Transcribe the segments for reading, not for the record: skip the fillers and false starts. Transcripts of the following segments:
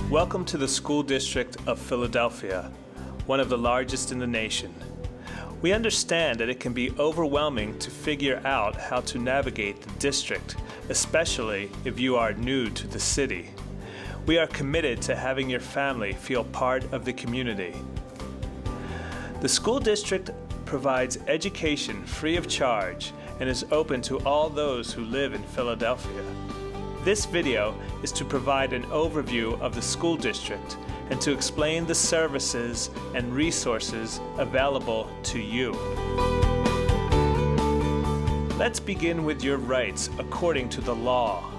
Welcome to the School District of Philadelphia, one of the largest in the nation. We understand that it can be overwhelming to figure out how to navigate the district, especially if you are new to the city. We are committed to having your family feel part of the community. The school district provides education free of charge and is open to all those who live in Philadelphia. This video is to provide an overview of the school district and to explain the services and resources available to you. Let's begin with your rights according to the law.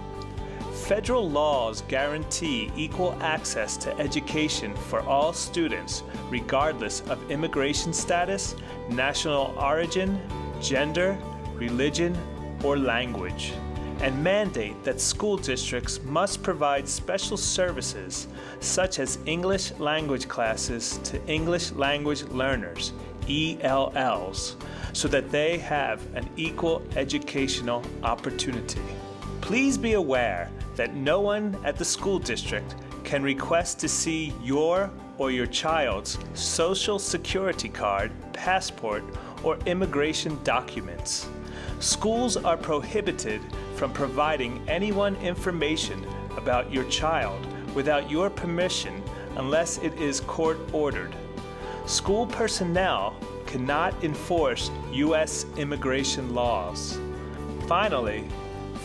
Federal laws guarantee equal access to education for all students, regardless of immigration status, national origin, gender, religion, or language, and mandate that school districts must provide special services such as English language classes to English language learners, ELLs, so that they have an equal educational opportunity. Please be aware that no one at the school district can request to see your or your child's social security card, passport, or immigration documents. Schools are prohibited from providing anyone information about your child without your permission unless it is court-ordered. School personnel cannot enforce U.S. immigration laws. Finally,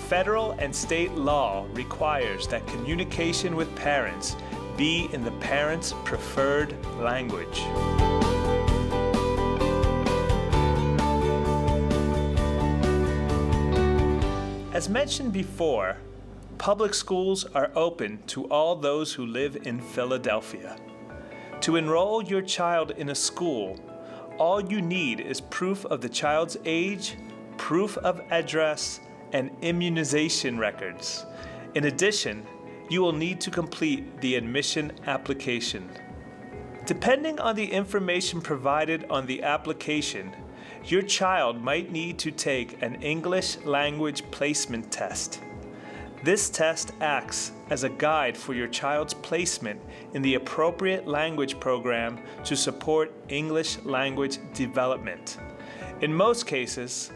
federal and state law requires that communication with parents be in the parent's preferred language. As mentioned before, public schools are open to all those who live in Philadelphia. To enroll your child in a school, all you need is proof of the child's age, proof of address, and immunization records. In addition, you will need to complete the admission application. Depending on the information provided on the application, your child might need to take an English language placement test. This test acts as a guide for your child's placement in the appropriate language program to support English language development. In most cases,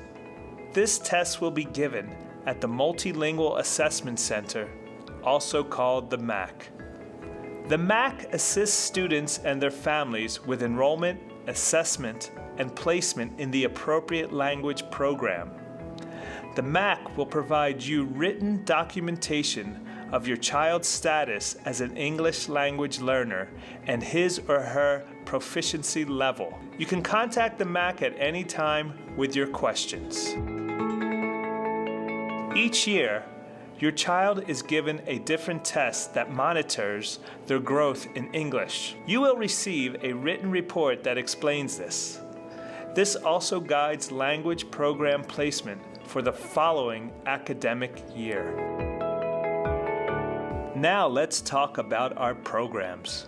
this test will be given at the Multilingual Assessment Center, also called the MAC. The MAC assists students and their families with enrollment, assessment, and placement in the appropriate language program. The MAC will provide you written documentation of your child's status as an English language learner and his or her proficiency level. You can contact the MAC at any time with your questions. Each year, your child is given a different test that monitors their growth in English. You will receive a written report that explains this. This also guides language program placement for the following academic year. Now let's talk about our programs.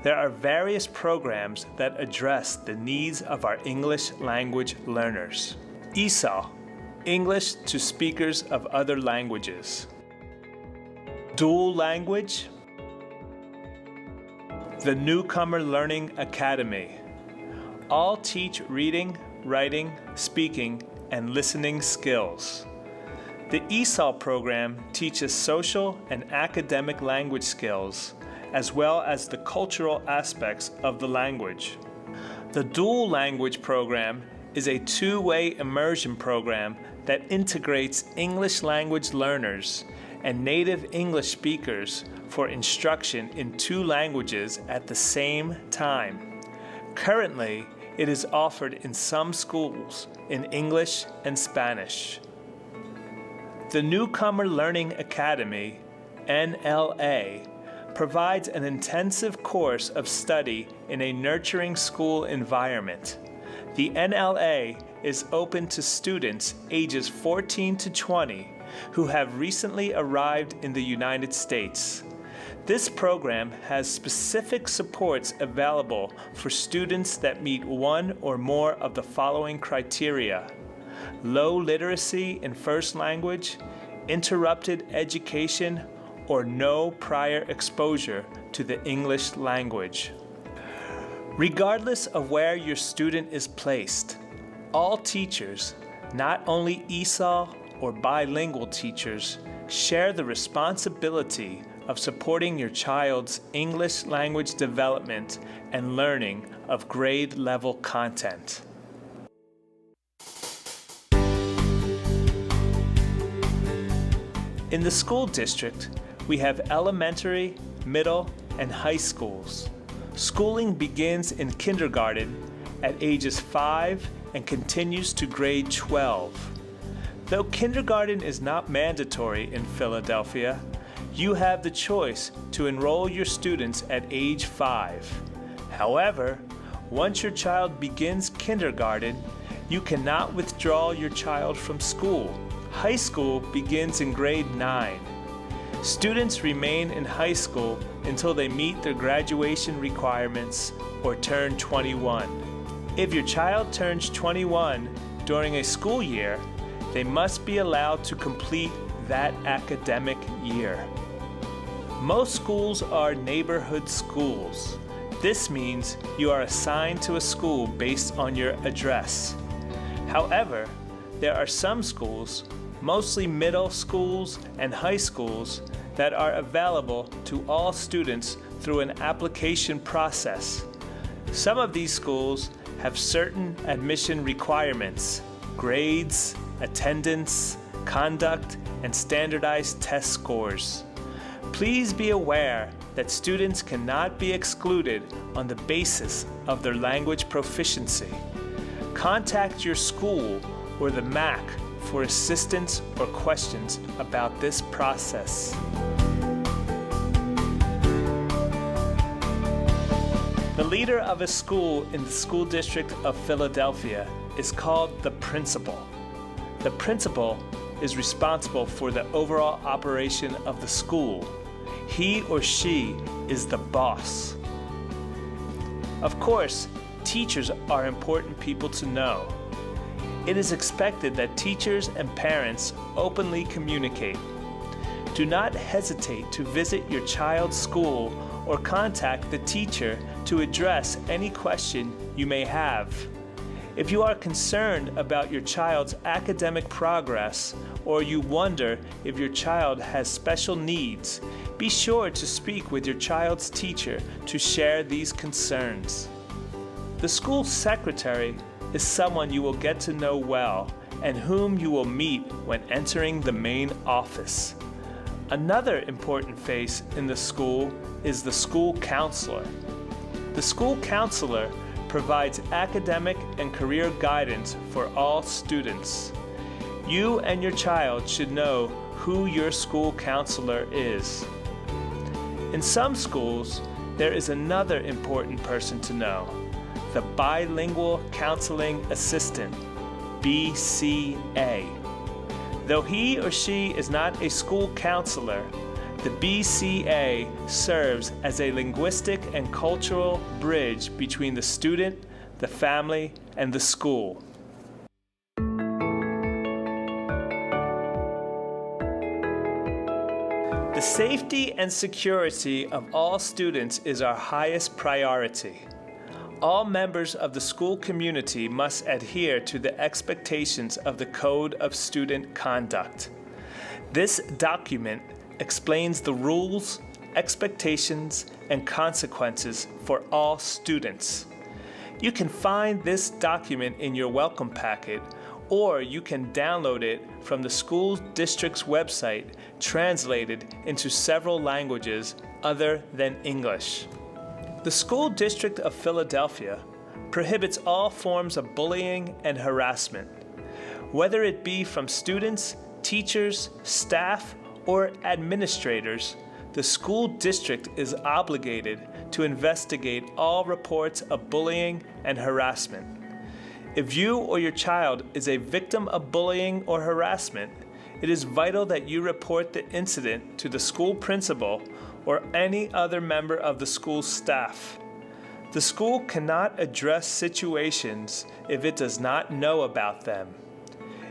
There are various programs that address the needs of our English language learners. ESOL, English to speakers of other languages. Dual language. The Newcomer Learning Academy. All teach reading, writing, speaking, and listening skills. The ESOL program teaches social and academic language skills, as well as the cultural aspects of the language. The Dual Language program is a two-way immersion program that integrates English language learners and native English speakers for instruction in two languages at the same time. Currently, it is offered in some schools in English and Spanish. The Newcomer Learning Academy, NLA, provides an intensive course of study in a nurturing school environment. The NLA is open to students ages 14 to 20 who have recently arrived in the United States. This program has specific supports available for students that meet one or more of the following criteria: low literacy in first language, interrupted education, or no prior exposure to the English language. Regardless of where your student is placed, all teachers, not only ESOL or bilingual teachers, share the responsibility of supporting your child's English language development and learning of grade-level content. In the school district, we have elementary, middle, and high schools. Schooling begins in kindergarten at ages 5 and continues to grade 12. Though kindergarten is not mandatory in Philadelphia, you have the choice to enroll your students at age 5. However, once your child begins kindergarten, you cannot withdraw your child from school. High school begins in grade 9. Students remain in high school until they meet their graduation requirements or turn 21. If your child turns 21 during a school year, they must be allowed to complete that academic year. Most schools are neighborhood schools. This means you are assigned to a school based on your address. However, there are some schools, mostly middle schools and high schools, that are available to all students through an application process. Some of these schools have certain admission requirements, grades, attendance, conduct, and standardized test scores. Please be aware that students cannot be excluded on the basis of their language proficiency. Contact your school or the MAC for assistance or questions about this process. The leader of a school in the school district of Philadelphia is called the principal. The principal is responsible for the overall operation of the school. He or she is the boss. Of course, teachers are important people to know. It is expected that teachers and parents openly communicate. Do not hesitate to visit your child's school or contact the teacher to address any question you may have. If you are concerned about your child's academic progress or you wonder if your child has special needs, be sure to speak with your child's teacher to share these concerns. The school secretary is someone you will get to know well and whom you will meet when entering the main office. Another important face in the school is the school counselor. The school counselor provides academic and career guidance for all students. You and your child should know who your school counselor is. In some schools, there is another important person to know: the Bilingual Counseling Assistant, BCA. Though he or she is not a school counselor, the BCA serves as a linguistic and cultural bridge between the student, the family, and the school. The safety and security of all students is our highest priority. All members of the school community must adhere to the expectations of the Code of Student Conduct. This document explains the rules, expectations, and consequences for all students. You can find this document in your welcome packet, or you can download it from the school district's website, translated into several languages other than English. The School District of Philadelphia prohibits all forms of bullying and harassment, whether it be from students, teachers, staff, or administrators. The school district is obligated to investigate all reports of bullying and harassment. If you or your child is a victim of bullying or harassment, it is vital that you report the incident to the school principal or any other member of the school staff. The school cannot address situations if it does not know about them.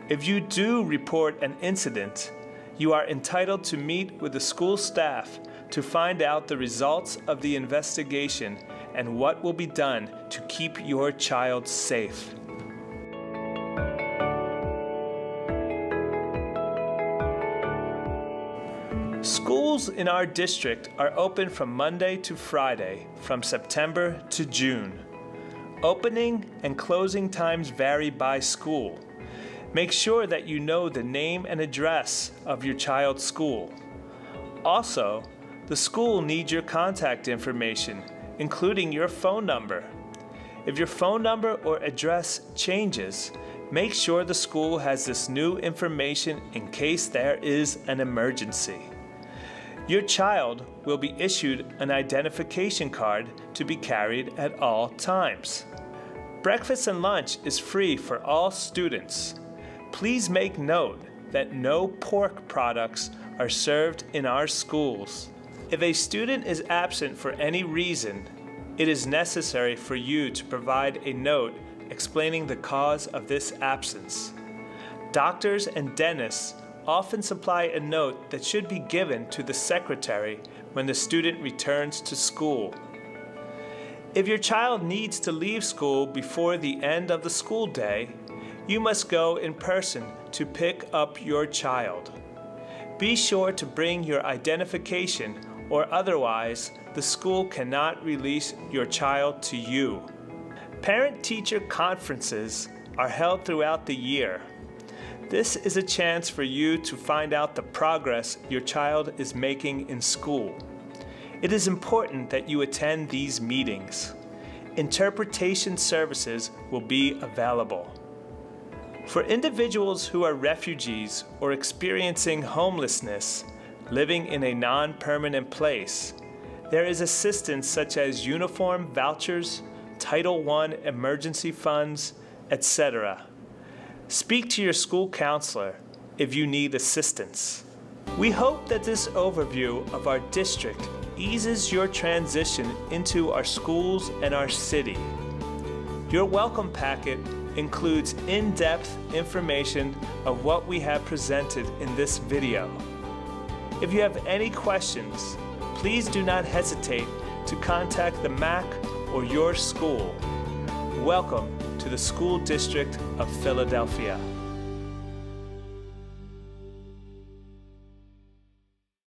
If you do report an incident, You are entitled to meet with the school staff to find out the results of the investigation and what will be done to keep your child safe. Schools in our district are open from Monday to Friday, from September to June. Opening and closing times vary by school. Make sure that you know the name and address of your child's school. Also, the school needs your contact information, including your phone number. If your phone number or address changes, make sure the school has this new information in case there is an emergency. Your child will be issued an identification card to be carried at all times. Breakfast and lunch is free for all students. Please make note that no pork products are served in our schools. If a student is absent for any reason, it is necessary for you to provide a note explaining the cause of this absence. Doctors and dentists often supply a note that should be given to the secretary when the student returns to school. If your child needs to leave school before the end of the school day, you must go in person to pick up your child. Be sure to bring your identification, or otherwise the school cannot release your child to you. Parent-teacher conferences are held throughout the year. This is a chance for you to find out the progress your child is making in school. It is important that you attend these meetings. Interpretation services will be available. For individuals who are refugees or experiencing homelessness, living in a non-permanent place, there is assistance such as uniform vouchers, Title I emergency funds, etc. Speak to your school counselor if you need assistance. We hope that this overview of our district eases your transition into our schools and our city. Your welcome packet includes in-depth information of what we have presented in this video. If you have any questions, please do not hesitate to contact the MAC or your school. Welcome to the School District of Philadelphia.